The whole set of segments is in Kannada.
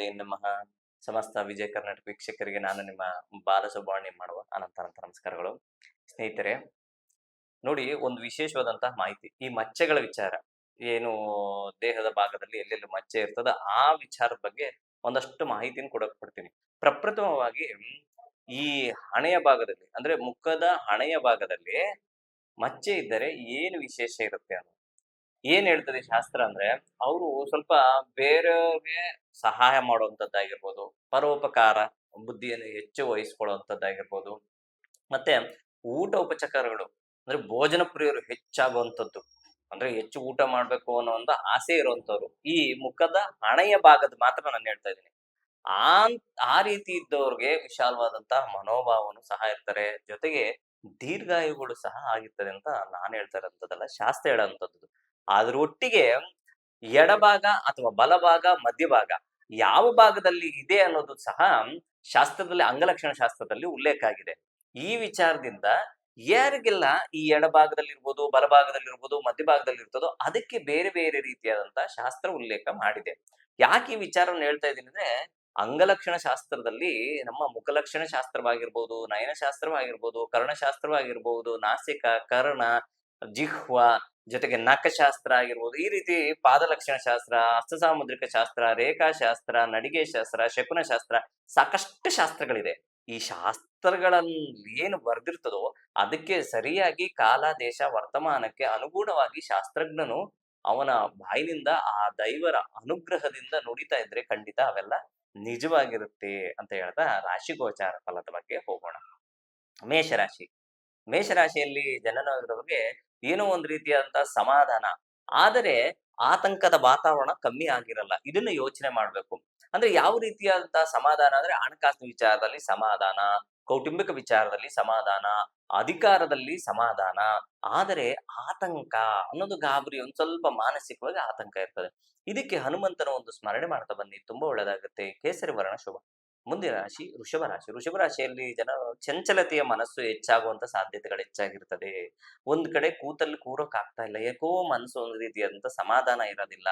ಗುರುಭ್ಯೋದಯ ನಮಃ. ಸಮಸ್ತ ವಿಜಯ ಕರ್ನಾಟಕ ವೀಕ್ಷಕರಿಗೆ ನಾನು ನಿಮ್ಮ ಬಾಲಸುಬ್ರಹ್ಮಣ್ಯ ಮಾಡುವ ಅನಂತ ನಮಸ್ಕಾರಗಳು. ಸ್ನೇಹಿತರೆ, ನೋಡಿ, ಒಂದು ವಿಶೇಷವಾದಂತಹ ಮಾಹಿತಿ ಈ ಮಚ್ಚೆಗಳ ವಿಚಾರ. ಏನು ದೇಹದ ಭಾಗದಲ್ಲಿ ಎಲ್ಲೆಲ್ಲಿ ಮಚ್ಚೆ ಇರ್ತದ ಆ ವಿಚಾರದ ಬಗ್ಗೆ ಒಂದಷ್ಟು ಮಾಹಿತಿಯನ್ನು ಕೊಡ್ತೀನಿ. ಪ್ರಪ್ರಥಮವಾಗಿ ಈ ಹಣೆಯ ಭಾಗದಲ್ಲಿ, ಅಂದ್ರೆ ಮುಖದ ಹಣೆಯ ಭಾಗದಲ್ಲಿ ಮಚ್ಚೆ ಇದ್ದರೆ ಏನು ವಿಶೇಷ ಇರುತ್ತೆ ಅನ್ನೋದು ಏನ್ ಹೇಳ್ತದೆ ಶಾಸ್ತ್ರ ಅಂದ್ರೆ, ಅವರು ಸ್ವಲ್ಪ ಬೇರೆಯವ್ರಿಗೆ ಸಹಾಯ ಮಾಡುವಂತದ್ದಾಗಿರ್ಬೋದು, ಪರೋಪಕಾರ ಬುದ್ಧಿಯನ್ನು ಹೆಚ್ಚು ವಹಿಸ್ಕೊಳ್ಳುವಂತದ್ದಾಗಿರ್ಬೋದು, ಮತ್ತೆ ಊಟ ಉಪಚಕರಗಳು ಅಂದ್ರೆ ಭೋಜನ ಪ್ರಿಯರು ಹೆಚ್ಚಾಗುವಂಥದ್ದು, ಅಂದ್ರೆ ಹೆಚ್ಚು ಊಟ ಮಾಡ್ಬೇಕು ಅನ್ನೋ ಒಂದು ಆಸೆ ಇರುವಂತವ್ರು ಈ ಮುಖದ ಹಣೆಯ ಭಾಗದ ಮಾತ್ರ ನಾನು ಹೇಳ್ತಾ ಇದ್ದೀನಿ. ಆ ಆ ರೀತಿ ಇದ್ದವ್ರಿಗೆ ವಿಶಾಲವಾದಂತಹ ಮನೋಭಾವನು ಸಹ ಇರ್ತಾರೆ, ಜೊತೆಗೆ ದೀರ್ಘಾಯುಗಳು ಸಹ ಆಗಿರ್ತದೆ ಅಂತ ನಾನು ಹೇಳ್ತಾ ಇರೋಂಥದ್ದಲ್ಲ, ಶಾಸ್ತ್ರ ಹೇಳೋಂಥದ್ದು. ಅದ್ರ ಒಟ್ಟಿಗೆ ಎಡಭಾಗ ಅಥವಾ ಬಲಭಾಗ, ಮಧ್ಯಭಾಗ ಯಾವ ಭಾಗದಲ್ಲಿ ಇದೆ ಅನ್ನೋದು ಸಹ ಶಾಸ್ತ್ರದಲ್ಲಿ, ಅಂಗಲಕ್ಷಣ ಶಾಸ್ತ್ರದಲ್ಲಿ ಉಲ್ಲೇಖ ಆಗಿದೆ. ಈ ವಿಚಾರದಿಂದ ಯಾರಿಗೆಲ್ಲ ಈ ಎಡಭಾಗದಲ್ಲಿರ್ಬೋದು, ಬಲಭಾಗದಲ್ಲಿರ್ಬೋದು, ಮಧ್ಯಭಾಗದಲ್ಲಿ ಇರ್ತದೋ ಅದಕ್ಕೆ ಬೇರೆ ಬೇರೆ ರೀತಿಯಾದಂತಹ ಶಾಸ್ತ್ರ ಉಲ್ಲೇಖ ಮಾಡಿದೆ. ಯಾಕೆ ಈ ವಿಚಾರವನ್ನು ಹೇಳ್ತಾ ಇದ್ದೀನಿ ಅಂದ್ರೆ, ಅಂಗಲಕ್ಷಣ ಶಾಸ್ತ್ರದಲ್ಲಿ ನಮ್ಮ ಮುಖಲಕ್ಷಣ ಶಾಸ್ತ್ರವಾಗಿರ್ಬೋದು, ನಯನಶಾಸ್ತ್ರವಾಗಿರ್ಬೋದು, ಕರ್ಣಶಾಸ್ತ್ರವಾಗಿರ್ಬೋದು, ನಾಸಿಕ, ಕರ್ಣ, ಜಿಹ್ವ, ಜೊತೆಗೆ ನಖಶಾಸ್ತ್ರ ಆಗಿರ್ಬೋದು, ಈ ರೀತಿ ಪಾದಲಕ್ಷಣ ಶಾಸ್ತ್ರ, ಹಸ್ತ ಸಾಮುದ್ರಿಕ ಶಾಸ್ತ್ರ, ರೇಖಾಶಾಸ್ತ್ರ, ನಡಿಗೆ ಶಾಸ್ತ್ರ, ಶಕುನ ಶಾಸ್ತ್ರ, ಸಾಕಷ್ಟು ಶಾಸ್ತ್ರಗಳಿದೆ. ಈ ಶಾಸ್ತ್ರಗಳಲ್ಲಿ ಏನು ಬರ್ದಿರ್ತದೋ ಅದಕ್ಕೆ ಸರಿಯಾಗಿ ಕಾಲ, ದೇಶ, ವರ್ತಮಾನಕ್ಕೆ ಅನುಗುಣವಾಗಿ ಶಾಸ್ತ್ರಜ್ಞನು ಅವನ ಬಾಯಿನಿಂದ ಆ ದೈವರ ಅನುಗ್ರಹದಿಂದ ನುಡಿತಾ ಇದ್ರೆ ಖಂಡಿತ ಅವೆಲ್ಲ ನಿಜವಾಗಿರುತ್ತೆ ಅಂತ ಹೇಳ್ತಾ ರಾಶಿಗೋಚಾರ ಫಲದ ಬಗ್ಗೆ ಹೋಗೋಣ. ಮೇಷರಾಶಿ. ಮೇಷರಾಶಿಯಲ್ಲಿ ಜನನವಾಗಿರೋರಿಗೆ ಏನೋ ಒಂದು ರೀತಿಯಾದಂತಹ ಸಮಾಧಾನ, ಆದರೆ ಆತಂಕದ ವಾತಾವರಣ ಕಮ್ಮಿ ಆಗಿರಲ್ಲ. ಇದನ್ನ ಯೋಚನೆ ಮಾಡ್ಬೇಕು. ಅಂದ್ರೆ ಯಾವ ರೀತಿಯಾದಂತಹ ಸಮಾಧಾನ ಅಂದ್ರೆ, ಹಣಕಾಸಿನ ವಿಚಾರದಲ್ಲಿ ಸಮಾಧಾನ, ಕೌಟುಂಬಿಕ ವಿಚಾರದಲ್ಲಿ ಸಮಾಧಾನ, ಅಧಿಕಾರದಲ್ಲಿ ಸಮಾಧಾನ, ಆದರೆ ಆತಂಕ ಅನ್ನೋದು ಗಾಬರಿ, ಒಂದ್ ಸ್ವಲ್ಪ ಮಾನಸಿಕವಾಗಿ ಆತಂಕ ಇರ್ತದೆ. ಇದಕ್ಕೆ ಹನುಮಂತನ ಒಂದು ಸ್ಮರಣೆ ಮಾಡ್ತಾ ಬನ್ನಿ, ತುಂಬಾ ಒಳ್ಳೆದಾಗುತ್ತೆ. ಕೇಸರಿ ವರ್ಣ ಶುಭ. ಮುಂದಿನ ರಾಶಿ ವೃಷಭ ರಾಶಿ. ವೃಷಭ ರಾಶಿಯಲ್ಲಿ ಜನ ಚಂಚಲತೆಯ ಮನಸ್ಸು ಹೆಚ್ಚಾಗುವಂತ ಸಾಧ್ಯತೆಗಳು ಹೆಚ್ಚಾಗಿರ್ತದೆ. ಒಂದ್ ಕಡೆ ಕೂತಲ್ಲಿ ಕೂರೋಕ್ ಆಗ್ತಾ ಇಲ್ಲ, ಯಾಕೋ ಮನಸ್ಸು ಒಂದು ರೀತಿಯಾದಂತ ಸಮಾಧಾನ ಇರೋದಿಲ್ಲ.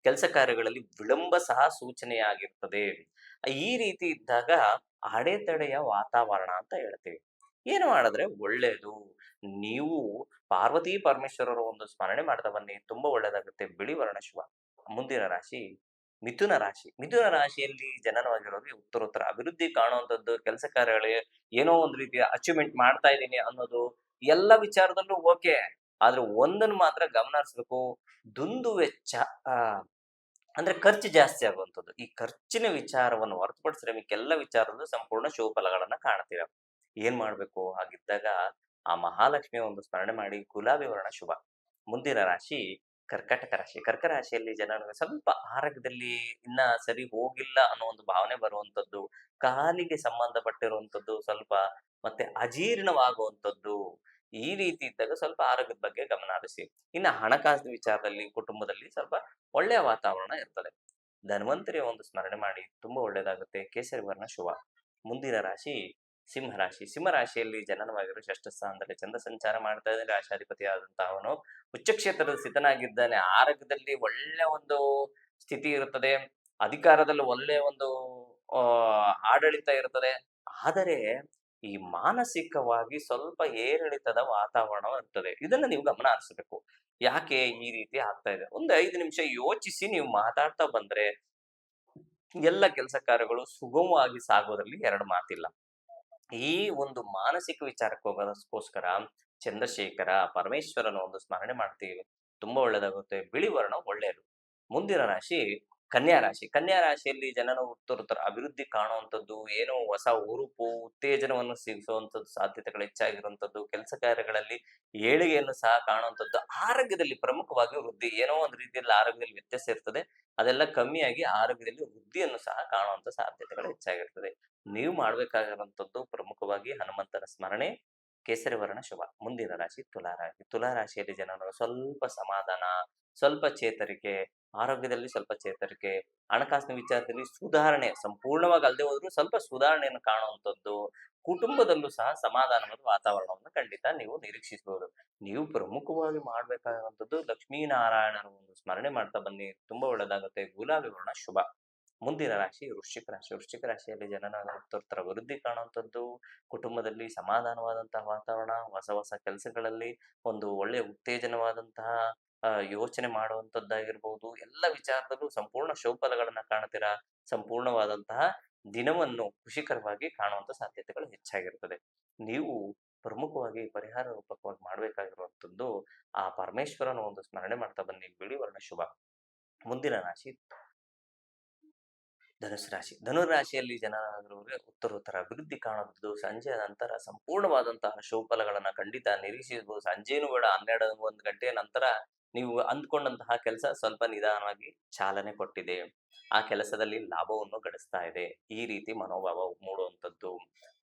ಕೆಲಸ ಕಾರ್ಯಗಳಲ್ಲಿ ವಿಳಂಬ ಸಹ ಸೂಚನೆಯಾಗಿರ್ತದೆ. ಈ ರೀತಿ ಇದ್ದಾಗ ಅಡೆತಡೆಯ ವಾತಾವರಣ ಅಂತ ಹೇಳ್ತೀವಿ. ಏನು ಮಾಡಿದ್ರೆ ಒಳ್ಳೇದು? ನೀವು ಪಾರ್ವತಿ ಪರಮೇಶ್ವರರ ಒಂದು ಸ್ಮರಣೆ ಮಾಡ್ತಾ ಬನ್ನಿ, ತುಂಬಾ ಒಳ್ಳೇದಾಗುತ್ತೆ. ಬಿಳಿ ವರ್ಣ ಶುಭ. ಮುಂದಿನ ರಾಶಿ ಮಿಥುನ ರಾಶಿ. ಮಿಥುನ ರಾಶಿಯಲ್ಲಿ ಜನನವಾಗಿರೋರಿಗೆ ಉತ್ತರೋತ್ತರ ಅಭಿವೃದ್ಧಿ ಕಾಣುವಂಥದ್ದು, ಕೆಲಸ ಕಾರ್ಯಗಳಿಗೆ ಏನೋ ಒಂದು ರೀತಿಯ ಅಚೀವ್ಮೆಂಟ್ ಮಾಡ್ತಾ ಇದ್ದೀನಿ ಅನ್ನೋದು ಎಲ್ಲ ವಿಚಾರದಲ್ಲೂ ಓಕೆ. ಆದ್ರೆ ಒಂದನ್ನು ಮಾತ್ರ ಗಮನ ಹರಿಸ್ಬೇಕು, ದುಂದು ವೆಚ್ಚ, ಆ ಅಂದ್ರೆ ಖರ್ಚು ಜಾಸ್ತಿ ಆಗುವಂಥದ್ದು. ಈ ಖರ್ಚಿನ ವಿಚಾರವನ್ನು ಹೊರತುಪಡಿಸಿದ್ರೆ ಮಿಕ್ಕೆಲ್ಲ ವಿಚಾರದಲ್ಲೂ ಸಂಪೂರ್ಣ ಶುಭ ಫಲಗಳನ್ನ ಕಾಣ್ತೀರ. ಏನ್ ಮಾಡ್ಬೇಕು ಹಾಗಿದ್ದಾಗ? ಆ ಮಹಾಲಕ್ಷ್ಮಿಯ ಒಂದು ಸ್ಮರಣೆ ಮಾಡಿ. ಗುಲಾಬಿ ವರ್ಣ ಶುಭ. ಮುಂದಿನ ರಾಶಿ ಕರ್ಕಟಕ ರಾಶಿ. ಕರ್ಕ ರಾಶಿಯಲ್ಲಿ ಜನರು ಸ್ವಲ್ಪ ಆರೋಗ್ಯದಲ್ಲಿ ಇನ್ನ ಸರಿ ಹೋಗಿಲ್ಲ ಅನ್ನೋ ಒಂದು ಭಾವನೆ ಬರುವಂತದ್ದು, ಕಾಲಿಗೆ ಸಂಬಂಧಪಟ್ಟಿರುವಂತದ್ದು ಸ್ವಲ್ಪ, ಮತ್ತೆ ಅಜೀರ್ಣವಾಗುವಂತದ್ದು, ಈ ರೀತಿ ಇದ್ದಾಗ ಸ್ವಲ್ಪ ಆರೋಗ್ಯದ ಬಗ್ಗೆ ಗಮನ ಹರಿಸಿ. ಇನ್ನ ಹಣಕಾಸಿನ ವಿಚಾರದಲ್ಲಿ ಕುಟುಂಬದಲ್ಲಿ ಸ್ವಲ್ಪ ಒಳ್ಳೆಯ ವಾತಾವರಣ ಇರ್ತದೆ. ಧನ್ವಂತರಿಯ ಒಂದು ಸ್ಮರಣೆ ಮಾಡಿ, ತುಂಬಾ ಒಳ್ಳೆಯದಾಗುತ್ತೆ. ಕೇಸರಿ ವರ್ಣ ಶುಭ. ಮುಂದಿನ ರಾಶಿ ಸಿಂಹರಾಶಿ. ಸಿಂಹರಾಶಿಯಲ್ಲಿ ಜನನವಾಗಿರೋ ಷಷ್ಠ ಸ್ಥಾನದಲ್ಲಿ ಚಂದ್ರ ಸಂಚಾರ ಮಾಡ್ತಾ ಇದ್ದಾನೆ. ರಾಶಾಧಿಪತಿ ಆದಂತಹ ಅವನು ಉಚ್ಚ ಕ್ಷೇತ್ರದ ಸ್ಥಿತನಾಗಿದ್ದಾನೆ. ಆರೋಗ್ಯದಲ್ಲಿ ಒಳ್ಳೆ ಒಂದು ಸ್ಥಿತಿ ಇರುತ್ತದೆ, ಅಧಿಕಾರದಲ್ಲಿ ಒಳ್ಳೆ ಒಂದು ಆಡಳಿತ ಇರುತ್ತದೆ. ಆದರೆ ಈ ಮಾನಸಿಕವಾಗಿ ಸ್ವಲ್ಪ ಏರಿಳಿತದ ವಾತಾವರಣ ಇರ್ತದೆ. ಇದನ್ನ ನೀವು ಗಮನ ಹರಿಸಬೇಕು. ಯಾಕೆ ಈ ರೀತಿ ಆಗ್ತಾ ಇದೆ? ಒಂದು 5 ನಿಮಿಷ ಯೋಚಿಸಿ ನೀವು ಮಾತಾಡ್ತಾ ಬಂದ್ರೆ ಎಲ್ಲ ಕೆಲಸ ಕಾರ್ಯಗಳು ಸುಗಮವಾಗಿ ಸಾಗೋದ್ರಲ್ಲಿ ಎರಡು ಮಾತಿಲ್ಲ. ಈ ಒಂದು ಮಾನಸಿಕ ವಿಚಾರಕ್ಕೆ ಹೋಗೋದಕ್ಕೋಸ್ಕರ ಚಂದ್ರಶೇಖರ ಪರಮೇಶ್ವರನ ಒಂದು ಸ್ಮರಣೆ ಮಾಡ್ತೀವಿ, ತುಂಬಾ ಒಳ್ಳೇದಾಗುತ್ತೆ. ಬಿಳಿ ವರ್ಣ ಒಳ್ಳೆಯದು. ಮುಂದಿನ ರಾಶಿ ಕನ್ಯಾ ರಾಶಿ. ಕನ್ಯಾ ರಾಶಿಯಲ್ಲಿ ಜನನ ಉತ್ತರೋತ್ತರ ಅಭಿವೃದ್ಧಿ ಕಾಣುವಂಥದ್ದು, ಏನೋ ಹೊಸ ಹುರುಪು, ಉತ್ತೇಜನವನ್ನು ಸಿಗಿಸುವಂಥದ್ದು ಸಾಧ್ಯತೆಗಳು ಹೆಚ್ಚಾಗಿರುವಂಥದ್ದು, ಕೆಲಸ ಕಾರ್ಯಗಳಲ್ಲಿ ಏಳಿಗೆಯನ್ನು ಸಹ ಕಾಣುವಂಥದ್ದು, ಆರೋಗ್ಯದಲ್ಲಿ ಪ್ರಮುಖವಾಗಿ ವೃದ್ಧಿ, ಏನೋ ಒಂದು ರೀತಿಯಲ್ಲಿ ಆರೋಗ್ಯದಲ್ಲಿ ವ್ಯತ್ಯಾಸ ಇರ್ತದೆ, ಅದೆಲ್ಲ ಕಮ್ಮಿಯಾಗಿ ಆರೋಗ್ಯದಲ್ಲಿ ವೃದ್ಧಿಯನ್ನು ಸಹ ಕಾಣುವಂತ ಸಾಧ್ಯತೆಗಳು ಹೆಚ್ಚಾಗಿರ್ತದೆ. ನೀವು ಮಾಡ್ಬೇಕಾಗಿರುವಂತದ್ದು ಪ್ರಮುಖವಾಗಿ ಹನುಮಂತನ ಸ್ಮರಣೆ, ಕೇಸರಿ ವರ್ಣ ಶುಭ. ಮುಂದಿನ ರಾಶಿ ತುಲಾ ರಾಶಿ. ತುಲಾ ರಾಶಿಯಲ್ಲಿ ಜನರು ಸ್ವಲ್ಪ ಸಮಾಧಾನ, ಸ್ವಲ್ಪ ಚೇತರಿಕೆ, ಆರೋಗ್ಯದಲ್ಲಿ ಸ್ವಲ್ಪ ಚೇತರಿಕೆ, ಹಣಕಾಸಿನ ವಿಚಾರದಲ್ಲಿ ಸುಧಾರಣೆ, ಸಂಪೂರ್ಣವಾಗಿ ಅಲ್ಲದೆ ಹೋದ್ರು ಸ್ವಲ್ಪ ಸುಧಾರಣೆಯನ್ನು ಕಾಣುವಂಥದ್ದು, ಕುಟುಂಬದಲ್ಲೂ ಸಹ ಸಮಾಧಾನವಾದ ವಾತಾವರಣವನ್ನು ಖಂಡಿತ ನೀವು ನಿರೀಕ್ಷಿಸಬಹುದು. ನೀವು ಪ್ರಮುಖವಾಗಿ ಮಾಡ್ಬೇಕಾಗುವಂಥದ್ದು ಲಕ್ಷ್ಮೀನಾರಾಯಣನ ಒಂದು ಸ್ಮರಣೆ ಮಾಡ್ತಾ ಬನ್ನಿ, ತುಂಬಾ ಒಳ್ಳೆದಾಗುತ್ತೆ. ಗುಲಾಬಿ ವರ್ಣ ಶುಭ. ಮುಂದಿನ ರಾಶಿ ವೃಶ್ಚಿಕ ರಾಶಿ. ವೃಶ್ಚಿಕ ರಾಶಿಯಲ್ಲಿ ಜನನ ಉತ್ತರೋತ್ತರ ಅಭಿವೃದ್ಧಿ ಕಾಣುವಂಥದ್ದು, ಕುಟುಂಬದಲ್ಲಿ ಸಮಾಧಾನವಾದಂತಹ ವಾತಾವರಣ, ಹೊಸ ಹೊಸ ಕೆಲಸಗಳಲ್ಲಿ ಒಂದು ಒಳ್ಳೆಯ ಉತ್ತೇಜನವಾದಂತಹ ಯೋಚನೆ ಮಾಡುವಂಥದ್ದಾಗಿರ್ಬೋದು. ಎಲ್ಲ ವಿಚಾರದಲ್ಲೂ ಸಂಪೂರ್ಣ ಶುಭಫಲಗಳನ್ನ ಕಾಣ್ತೀರಾ. ಸಂಪೂರ್ಣವಾದಂತಹ ದಿನವನ್ನು ಖುಷಿಕರವಾಗಿ ಕಾಣುವಂಥ ಸಾಧ್ಯತೆಗಳು ಹೆಚ್ಚಾಗಿರ್ತದೆ. ನೀವು ಪ್ರಮುಖವಾಗಿ ಪರಿಹಾರ ರೂಪಕವಾಗಿ ಮಾಡಬೇಕಾಗಿರುವಂಥದ್ದು ಆ ಪರಮೇಶ್ವರನ ಒಂದು ಸ್ಮರಣೆ ಮಾಡ್ತಾ ಬನ್ನಿ. ಬಿಳಿ ವರ್ಣ ಶುಭ. ಮುಂದಿನ ರಾಶಿ ಧನುಸು ರಾಶಿ. ಧನುರಾಶಿಯಲ್ಲಿ ಜನರಾಗಿರುವವರಿಗೆ ಉತ್ತರೋತ್ತರ ಅಭಿವೃದ್ಧಿ ಕಾಣುವುದು. ಸಂಜೆಯ ನಂತರ ಸಂಪೂರ್ಣವಾದಂತಹ ಶುಭಫಲಗಳನ್ನ ಖಂಡಿತ ನಿರೀಕ್ಷಿಸಬಹುದು. ಸಂಜೆನೂ ಬೇಡ, 12-1 ಗಂಟೆಯ ನಂತರ ನೀವು ಅಂದ್ಕೊಂಡಂತಹ ಕೆಲಸ ಸ್ವಲ್ಪ ನಿಧಾನವಾಗಿ ಚಾಲನೆ ಕೊಟ್ಟಿದೆ. ಆ ಕೆಲಸದಲ್ಲಿ ಲಾಭವನ್ನು ಗಳಿಸ್ತಾ ಇದೆ. ಈ ರೀತಿ ಮನೋಭಾವ ಮೂಡುವಂಥದ್ದು.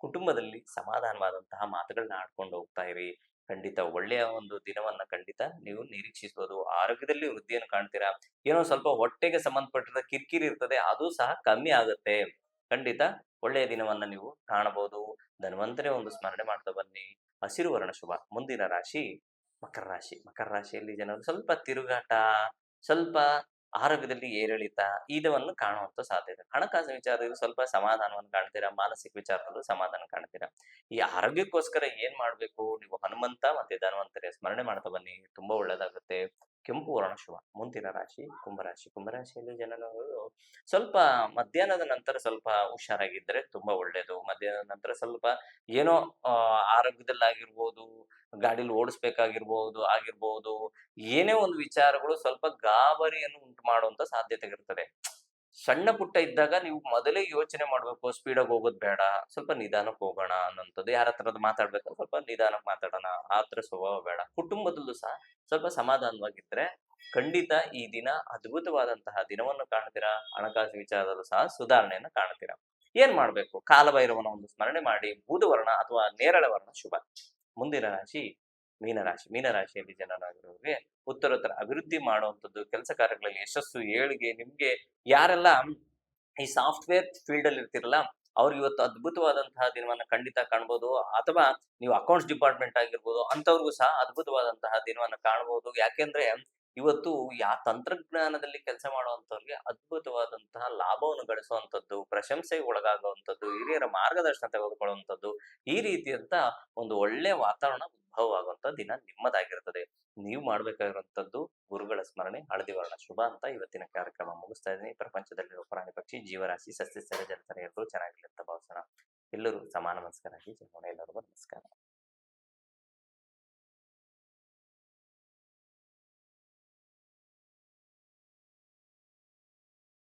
ಕುಟುಂಬದಲ್ಲಿ ಸಮಾಧಾನವಾದಂತಹ ಮಾತುಗಳನ್ನ ಆಡ್ಕೊಂಡು ಹೋಗ್ತಾ ಇರಿ. ಖಂಡಿತ ಒಳ್ಳೆಯ ಒಂದು ದಿನವನ್ನ ಖಂಡಿತ ನೀವು ನಿರೀಕ್ಷಿಸಬಹುದು. ಆರೋಗ್ಯದಲ್ಲಿ ವೃದ್ಧಿಯನ್ನು ಕಾಣ್ತೀರಾ. ಏನೋ ಸ್ವಲ್ಪ ಹೊಟ್ಟೆಗೆ ಸಂಬಂಧಪಟ್ಟಿದ ಕಿರಿಕಿರಿ ಇರ್ತದೆ, ಅದು ಸಹ ಕಮ್ಮಿ ಆಗುತ್ತೆ. ಖಂಡಿತ ಒಳ್ಳೆಯ ದಿನವನ್ನ ನೀವು ಕಾಣಬಹುದು. ಧನ್ವಂತರೇ ಒಂದು ಸ್ಮರಣೆ ಮಾಡ್ತಾ ಬನ್ನಿ. ಹಸಿರು ವರ್ಣ ಶುಭ. ಮುಂದಿನ ರಾಶಿ ಮಕರ ರಾಶಿ. ಮಕರ ರಾಶಿಯಲ್ಲಿ ಜನರು ಸ್ವಲ್ಪ ತಿರುಗಾಟ, ಸ್ವಲ್ಪ ಆರೋಗ್ಯದಲ್ಲಿ ಏರಿಳಿತ ಇದನ್ನು ಕಾಣುವಂತ ಸಾಧ್ಯತೆ. ಹಣಕಾಸಿನ ವಿಚಾರದಲ್ಲಿ ಸ್ವಲ್ಪ ಸಮಾಧಾನವನ್ನು ಕಾಣ್ತೀರಾ. ಮಾನಸಿಕ ವಿಚಾರದಲ್ಲೂ ಸಮಾಧಾನ ಕಾಣ್ತೀರಾ. ಈ ಆರೋಗ್ಯಕ್ಕೋಸ್ಕರ ಏನ್ ಮಾಡ್ಬೇಕು, ನೀವು ಹನುಮಂತ ಮತ್ತೆ ಧನ್ವಂತರೇ ಸ್ಮರಣೆ ಮಾಡ್ತಾ ಬನ್ನಿ, ತುಂಬಾ ಒಳ್ಳೇದಾಗುತ್ತೆ. ಕೆಂಪು ವರ್ಣ ಶುಭ. ಮುಂದಿನ ರಾಶಿ ಕುಂಭರಾಶಿ. ಕುಂಭರಾಶಿಯಲ್ಲಿ ಜನರು ಸ್ವಲ್ಪ ಮಧ್ಯಾಹ್ನದ ನಂತರ ಸ್ವಲ್ಪ ಹುಷಾರಾಗಿದ್ದರೆ ತುಂಬಾ ಒಳ್ಳೇದು. ಮಧ್ಯಾಹ್ನದ ನಂತರ ಸ್ವಲ್ಪ ಏನೋ ಆರೋಗ್ಯದಲ್ಲಾಗಿರ್ಬೋದು, ಗಾಡಿಲಿ ಆಗಿರ್ಬೋದು, ಏನೇ ಒಂದು ವಿಚಾರಗಳು ಸ್ವಲ್ಪ ಗಾಬರಿಯನ್ನು ಉಂಟು ಮಾಡುವಂತ ಸಾಧ್ಯತೆಗಳಿರ್ತದೆ. ಸಣ್ಣ ಪುಟ್ಟ ಇದ್ದಾಗ ನೀವು ಮೊದಲೇ ಯೋಚನೆ ಮಾಡ್ಬೇಕು, ಸ್ಪೀಡಾಗಿ ಹೋಗೋದು ಬೇಡ, ಸ್ವಲ್ಪ ನಿಧಾನಕ್ಕೆ ಹೋಗೋಣ ಅನ್ನೋಂಥದ್ದು. ಯಾರ ಹತ್ರದ್ದು ಮಾತಾಡ್ಬೇಕು, ಸ್ವಲ್ಪ ನಿಧಾನಕ್ಕೆ ಮಾತಾಡೋಣ, ಆ ಥರ ಸ್ವಭಾವ ಬೇಡ. ಕುಟುಂಬದಲ್ಲೂ ಸಹ ಸ್ವಲ್ಪ ಸಮಾಧಾನವಾಗಿದ್ರೆ ಖಂಡಿತ ಈ ದಿನ ಅದ್ಭುತವಾದಂತಹ ದಿನವನ್ನು ಕಾಣ್ತೀರಾ. ಹಣಕಾಸು ವಿಚಾರದಲ್ಲೂ ಸಹ ಸುಧಾರಣೆಯನ್ನು ಕಾಣ್ತೀರಾ. ಏನ್ ಮಾಡ್ಬೇಕು, ಕಾಲಭೈರವನ ಒಂದು ಸ್ಮರಣೆ ಮಾಡಿ. ಬೂದುವರ್ಣ ಅಥವಾ ನೇರಳೆ ವರ್ಣ ಶುಭ. ಮುಂದಿನ ರಾಶಿ ಮೀನರಾಶಿ. ಮೀನರಾಶಿಯಲ್ಲಿ ಜನರಾಗಿರೋರಿಗೆ ಉತ್ತರೋತ್ತರ ಅಭಿವೃದ್ಧಿ ಮಾಡುವಂಥದ್ದು, ಕೆಲಸ ಕಾರ್ಯಗಳಲ್ಲಿ ಯಶಸ್ಸು, ಏಳಿಗೆ. ನಿಮ್ಗೆ ಯಾರೆಲ್ಲ ಈ ಸಾಫ್ಟ್ವೇರ್ ಫೀಲ್ಡ್ ಅಲ್ಲಿ ಇರ್ತಿರಲ್ಲ, ಅವ್ರಿಗೆ ಇವತ್ತು ಅದ್ಭುತವಾದಂತಹ ದಿನವನ್ನ ಖಂಡಿತ ಕಾಣ್ಬೋದು. ಅಥವಾ ನೀವು ಅಕೌಂಟ್ಸ್ ಡಿಪಾರ್ಟ್ಮೆಂಟ್ ಆಗಿರ್ಬೋದು, ಅಂತವ್ರಿಗೂ ಸಹ ಅದ್ಭುತವಾದಂತಹ ದಿನವನ್ನ ಕಾಣ್ಬೋದು. ಯಾಕೆಂದ್ರೆ ಇವತ್ತು ತಂತ್ರಜ್ಞಾನದಲ್ಲಿ ಕೆಲಸ ಮಾಡುವಂತವ್ರಿಗೆ ಅದ್ಭುತವಾದಂತಹ ಲಾಭವನ್ನು ಗಳಿಸುವಂತದ್ದು, ಪ್ರಶಂಸೆಗೆ ಒಳಗಾಗುವಂಥದ್ದು, ಹಿರಿಯರ ಮಾರ್ಗದರ್ಶನ ತೆಗೆದುಕೊಳ್ಳುವಂಥದ್ದು, ಈ ರೀತಿಯಂತ ಒಂದು ಒಳ್ಳೆಯ ವಾತಾವರಣ ಉದ್ಭವವಾಗುವಂತ ದಿನ ನಿಮ್ಮದಾಗಿರ್ತದೆ. ನೀವು ಮಾಡ್ಬೇಕಾಗಿರುವಂತದ್ದು ಗುರುಗಳ ಸ್ಮರಣೆ. ಹಳದಿ ವರ್ಣ ಶುಭ ಅಂತ ಇವತ್ತಿನ ಕಾರ್ಯಕ್ರಮ ಮುಗಿಸ್ತಾ ಇದ್ದೀನಿ. ಪ್ರಪಂಚದಲ್ಲಿರುವ ಪ್ರಾಣಿ ಪಕ್ಷಿ ಜೀವರಾಶಿ ಸಸ್ಯಸ್ಥರ ಜಲಚರ ಎಲ್ಲರೂ ಚೆನ್ನಾಗಿರ್ಲಿ ಅಂತ ಭಾವಿಸೋಣ. ಎಲ್ಲರೂ ಸಮಾನ ಮನಸ್ಕರಾಗಿ ಜೀವನ. ಎಲ್ಲರಿಗೂ ನಮಸ್ಕಾರ.